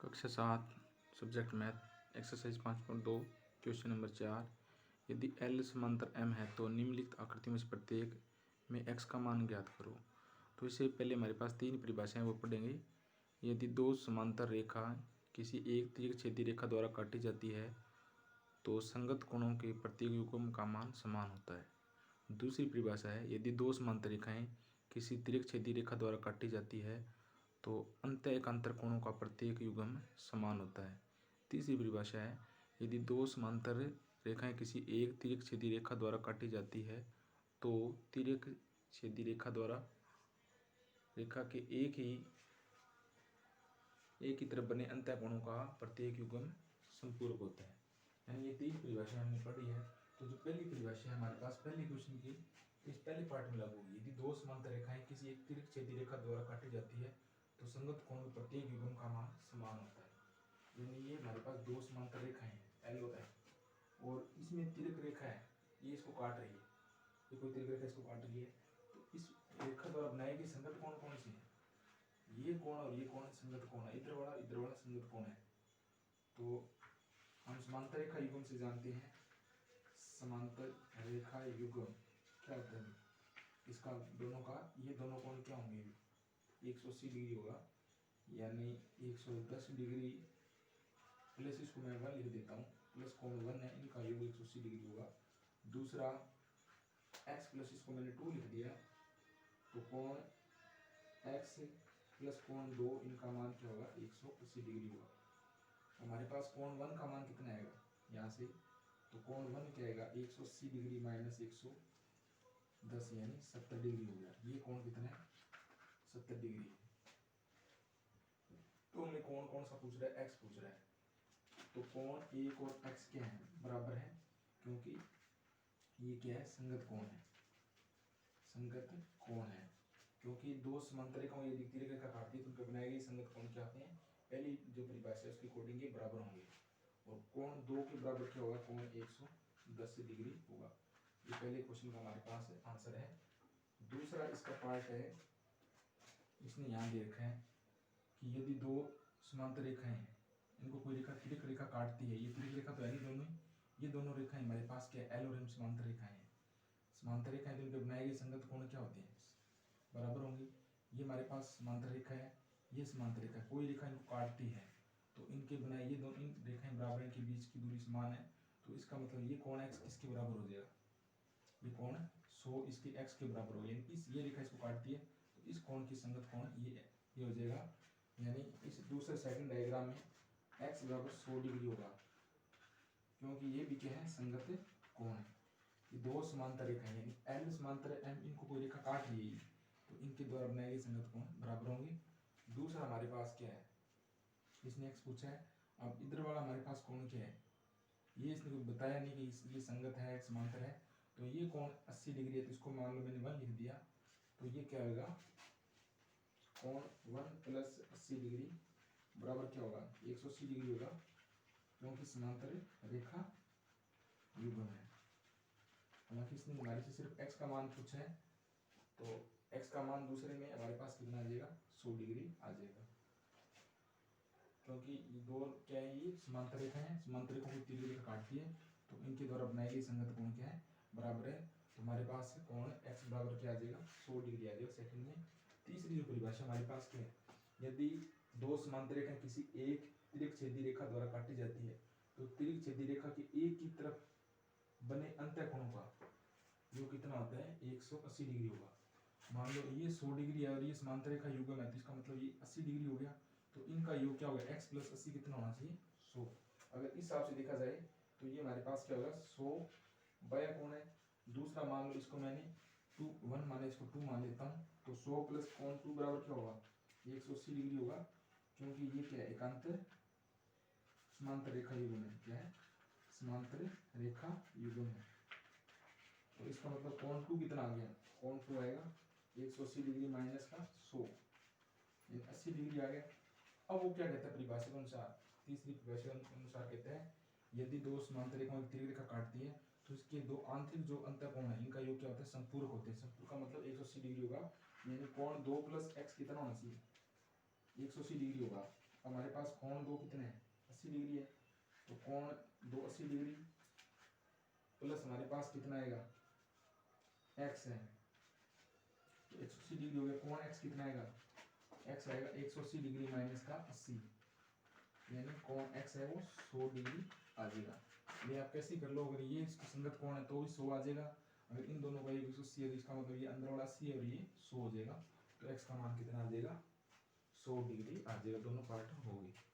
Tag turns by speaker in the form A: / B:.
A: कक्षा 7 subject math exercise 5.2 question number 4। यदि L समांतर M है तो निम्नलिखित आकृति में से प्रत्येक में x का मान ज्ञात करो। तो इससे पहले हमारे पास तीन परिभाषाएं वो पढ़ेंगे। यदि दो समांतर रेखा किसी एक तिर्यकछेदी रेखा द्वारा काटी जाती है तो संगत कोणों के प्रत्येक युग्म का मान समान होता है। दूसरी परिभाषा है, यदि दो समांतर रेखाएं किसी तिर्यकछेदी रेखा द्वारा काटी जाती है तो अंतः एकांतर कोणों का प्रत्येक युग्म समान होता है। तीसरी परिभाषा है, यदि दो समांतर रेखाएं किसी एक तिर्यकछेदी रेखा द्वारा काटी जाती है तो तिर्यकछेदी रेखा के एक ही तरफ बने अंतः कोणों का प्रत्येक युग्म संपूरक होता है। यानी ये तीन परिभाषा हमने पढ़ी है। तो जो पहली परिभाषा है हमारे पास पहले क्वेश्चन की इस पहले पार्ट में लागू होगी। यदि दो समांतर रेखाएं किसी एक तिर्यकछेदी रेखा द्वारा काटी जाती है तो संगत कोण में प्रत्येक युग्म का मान समान होता है। यानी ये हमारे पास दो समांतर रेखाएं हैं L और M और इसमें तिर्यक रेखा है, ये इसको काट रही है, ये कोई तिर्यक रेखा इसको काट रही है। तो इस रेखा द्वारा बनाई गई संगत कोण कौन सी है? ये कोण और ये कोण संगत कोण है, इधर वाला संगत कोण है। तो हम समांतर रेखा युग्म से जानते हैं, समांतर रेखा युग्म क्या होता है इसका, दोनों का ये दोनों कोण क्या होंगे, 180 डिग्री होगा। यानी 110 डिग्री प्लस इसको मैं 1 लिख देता हूँ, प्लस कोण 1 है, इनका योग 180 डिग्री होगा। दूसरा x प्लस इसको मैंने 2 लिख दिया, तो कोण x प्लस कोण 2 इनका मान क्या होगा, 180 डिग्री होगा। हमारे पास कोण 1 का मान कितना आएगा यहाँ से, तो कोण 1 क्या आएगा, 180 डिग्री माइनस 110 यानी 70 डिग्री हो गया। ये कोण कितना है, 70 डिग्री। तो हमें कोण कौन सा पूछ रहा है, x पूछ रहा है। तो कोण 1 और x क्या है, बराबर है, क्योंकि ये क्या है, संगत कोण है, संगत कोण है। क्योंकि दो समांतर रेखाओं यदि तिर्यक रेखा काटती है तो उनके बनाए गए संगत कोण क्या होते हैं, पहली जो परिभाषा है उसके अकॉर्डिंग ये बराबर होंगे। और कोण 2 के बराबर क्या होगा, कोण 110 डिग्री होगा। ये पहले क्वेश्चन का हमारे पास आंसर है। दूसरा इसका पार्ट है, इसने यहाँ दे रखा है कि यदि दो समांतर रेखाएं हैं, इनको कोई रेखा तिर्यक रेखा काटती है, ये तिर्यक रेखा तो है दोनों, ये दोनों रेखाएं हमारे पास क्या है, L और M समांतर रेखाएं हैं। समांतर रेखाएं तो इनके बनाए गए संगत कोण क्या होते हैं, बराबर होंगे। ये हमारे पास समांतर रेखा है, ये समांतर रेखा, कोई रेखा इनको काटती है तो इनके बनाए ये दोनों इन रेखाएं बराबर, इनके बीच की दूरी समान है। तो इसका मतलब ये कोण x किसके बराबर हो जाएगा, ये कोण 100 इसके x के बराबर हो, यानी इस ये रेखा इसको काटती है तो इस कोण की संगत कोण ये हो जाएगा। यानी इस दूसरे सेकंड डायग्राम में x बराबर 100 डिग्री होगा, क्योंकि ये भी क्या है, संगत कोण है। ये दो समांतर रेखाएं यानी L समांतर M, इनको कोई रेखा काट रही है तो इनके द्वारा बनाए गए संगत कोण बराबर होंगे। दूसरा हमारे पास क्या है, इसने x पूछा है। अब इधर वाला हमारे पास कोण क्या है, ये इसने कुछ बताया नहीं कि ये संगत है, समांतर है। तो ये कोण 80 डिग्री है, तो इसको मान लो मैंने 1 लिख दिया, तो ये क्या होगा, कोण 1 प्लस 80 डिग्री बराबर क्या होगा, 180 डिग्री होगा, क्योंकि समांतर रेखा युग्म है। हालांकि इसने हमारे से सिर्फ x का मान पूछा है, तो x का मान दूसरे में हमारे पास कितना आ जाएगा, 100 डिग्री आ जाएगा। क्योंकि दो क्या है, ये समांतर रेखा है, समांतर रेखा को तिर्यक रेखा काटती है तो इनके द्वारा बनाई गई संगत कोण क्या है, बराबर है। तो हमारे पास कोण x बराबर क्या आ जाएगा, 100 डिग्री आ जाएगा सेकंड में। तीसरी जो परिभाषा हमारे पास क्या है, यदि दो समांतर रेखाएं किसी एक तिर्यकछेदी रेखा द्वारा काटी जाती है तो तिर्यकछेदी रेखा की एक ही तरफ बने अंतः कोणों का जो कितना होता है, 180 डिग्री होगा। मान लो ये 100 डिग्री है और ये समांतर रेखा युग्म है, तो इसका मतलब ये 80 डिग्री हो गया। तो इनका योग क्या होगा, x प्लस 80 कितना होना चाहिए, 100। अगर इस हिसाब से देखा जाए तो ये हमारे पास क्या होगा, 100 बाया कोण है। दूसरा मान लो इसको मैंने 1 माने, इसको 2 मान लेता हूँ, तो 100 प्लस कोण 2 बराबर क्या होगा, 180 डिग्री होगा, क्योंकि ये क्या है, एकांतर समांतर रेखा युग्म है। क्या है, समांतर रेखा युग्म है। तो इसका मतलब कोण 2 कितना आ गया, कोण 2 आएगा 180 डिग्री माइनस का 100, 80 डिग्री आ गया। अब वो क्या कहता है परिभाषा के अनुसार, तीसरी परिभाषा के अनुसार कहते हैं, यदि दो समांतर रेखाएं तिर्यक रेखा काटती है तो इसके दो आंतरिक जो अंतःकोण है इनका योग क्या होता है, संपूरक होते हैं। संपूरक का मतलब 180 डिग्री होगा, यानी कोण 2 प्लस x कितना होना चाहिए, 180 डिग्री होगा। हमारे पास कोण दो कितने हैं 80 डिग्री है, तो कोण दो 80 डिग्री प्लस हमारे पास कितना आएगा x है, तो 180 डिग्री हो गया। कोण x कितना आएगा, x आएगा 180 डिग्री माइनस का 80, यानी कोण x है वो 100 डिग्री आ जाएगा। ये आप कैसे कर लो, अगर ये इसका संगत कोण है तो भी 100 आ जाएगा, अगर इन दोनों का 180 है तो इसका मतलब ये अंदर वाला 80 है और ये 100 हो जाएगा, तो x का मान कितना आ जाएगा 100 डिग्री आ जाएगा। दोनों पार्ट हो गए।